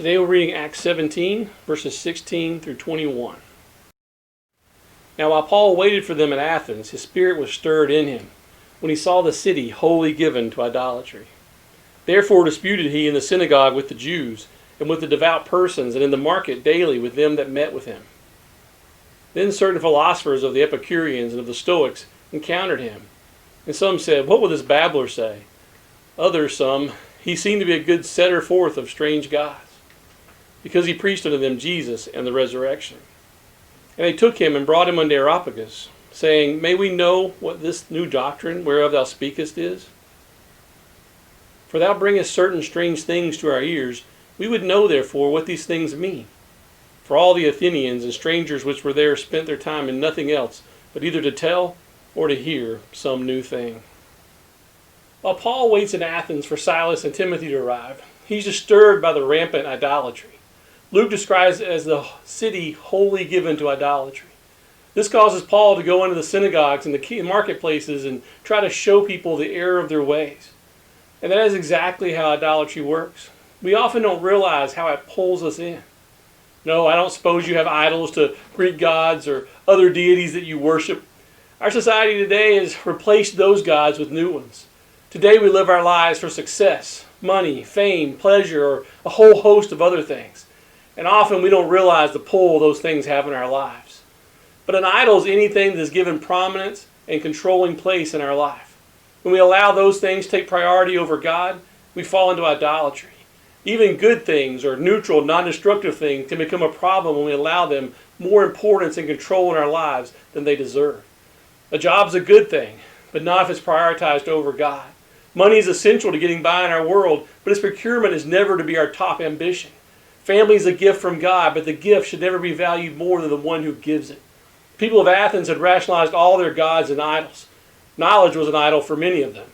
Today we're reading Acts 17, verses 16 through 21. Now while Paul waited for them at Athens, his spirit was stirred in him, when he saw the city wholly given to idolatry. Therefore disputed he in the synagogue with the Jews, and with the devout persons, and in the market daily with them that met with him. Then certain philosophers of the Epicureans and of the Stoics encountered him. And some said, What will this babbler say? Others, some, he seemed to be a good setter forth of strange gods, because he preached unto them Jesus and the resurrection. And they took him and brought him unto Areopagus, saying, May we know what this new doctrine whereof thou speakest is? For thou bringest certain strange things to our ears. We would know therefore what these things mean. For all the Athenians and strangers which were there spent their time in nothing else, but either to tell or to hear some new thing. While Paul waits in Athens for Silas and Timothy to arrive, he's disturbed by the rampant idolatry. Luke describes it as the city wholly given to idolatry. This causes Paul to go into the synagogues and the marketplaces and try to show people the error of their ways. And that is exactly how idolatry works. We often don't realize how it pulls us in. No, I don't suppose you have idols to Greek gods or other deities that you worship. Our society today has replaced those gods with new ones. Today we live our lives for success, money, fame, pleasure, or a whole host of other things. And often we don't realize the pull those things have in our lives. But an idol is anything that is given prominence and controlling place in our life. When we allow those things to take priority over God, we fall into idolatry. Even good things or neutral, non-destructive things can become a problem when we allow them more importance and control in our lives than they deserve. A job's a good thing, but not if it's prioritized over God. Money is essential to getting by in our world, but its procurement is never to be our top ambition. Family is a gift from God, but the gift should never be valued more than the one who gives it. The people of Athens had rationalized all their gods and idols. Knowledge was an idol for many of them.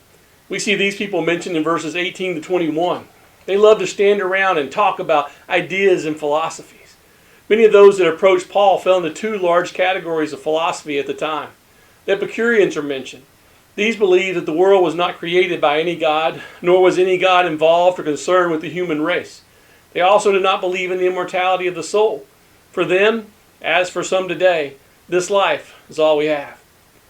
We see these people mentioned in verses 18 to 21. They loved to stand around and talk about ideas and philosophies. Many of those that approached Paul fell into two large categories of philosophy at the time. The Epicureans are mentioned. These believed that the world was not created by any god, nor was any god involved or concerned with the human race. They also did not believe in the immortality of the soul. For them, as for some today, this life is all we have.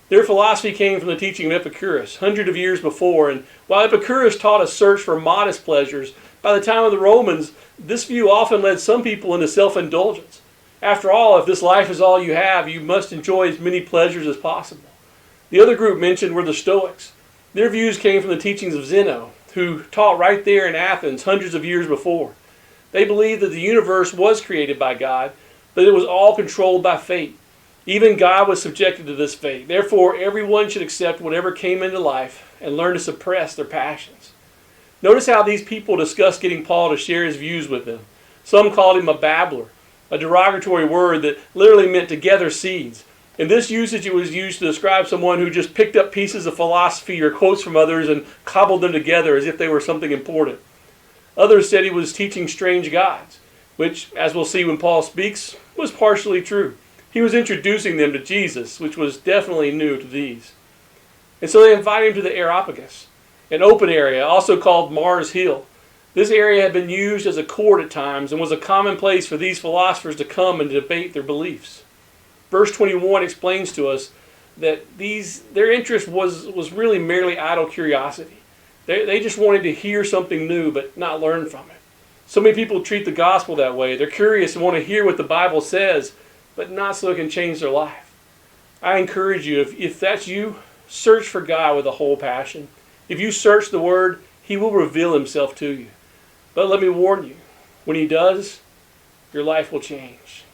Their philosophy came from the teaching of Epicurus, hundreds of years before, and while Epicurus taught a search for modest pleasures, by the time of the Romans, this view often led some people into self-indulgence. After all, if this life is all you have, you must enjoy as many pleasures as possible. The other group mentioned were the Stoics. Their views came from the teachings of Zeno, who taught right there in Athens hundreds of years before. They believed that the universe was created by God, but it was all controlled by fate. Even God was subjected to this fate. Therefore, everyone should accept whatever came into life and learn to suppress their passions. Notice how these people discussed getting Paul to share his views with them. Some called him a babbler, a derogatory word that literally meant to gather seeds. In this usage, it was used to describe someone who just picked up pieces of philosophy or quotes from others and cobbled them together as if they were something important. Others said he was teaching strange gods, which, as we'll see when Paul speaks, was partially true. He was introducing them to Jesus, which was definitely new to these. And so they invited him to the Areopagus, an open area, also called Mars Hill. This area had been used as a court at times and was a common place for these philosophers to come and debate their beliefs. Verse 21 explains to us that their interest was really merely idle curiosity. They just wanted to hear something new but not learn from it. So many people treat the gospel that way. They're curious and want to hear what the Bible says, but not so it can change their life. I encourage you, if that's you, search for God with a whole passion. If you search the Word, He will reveal Himself to you. But let me warn you, when He does, your life will change.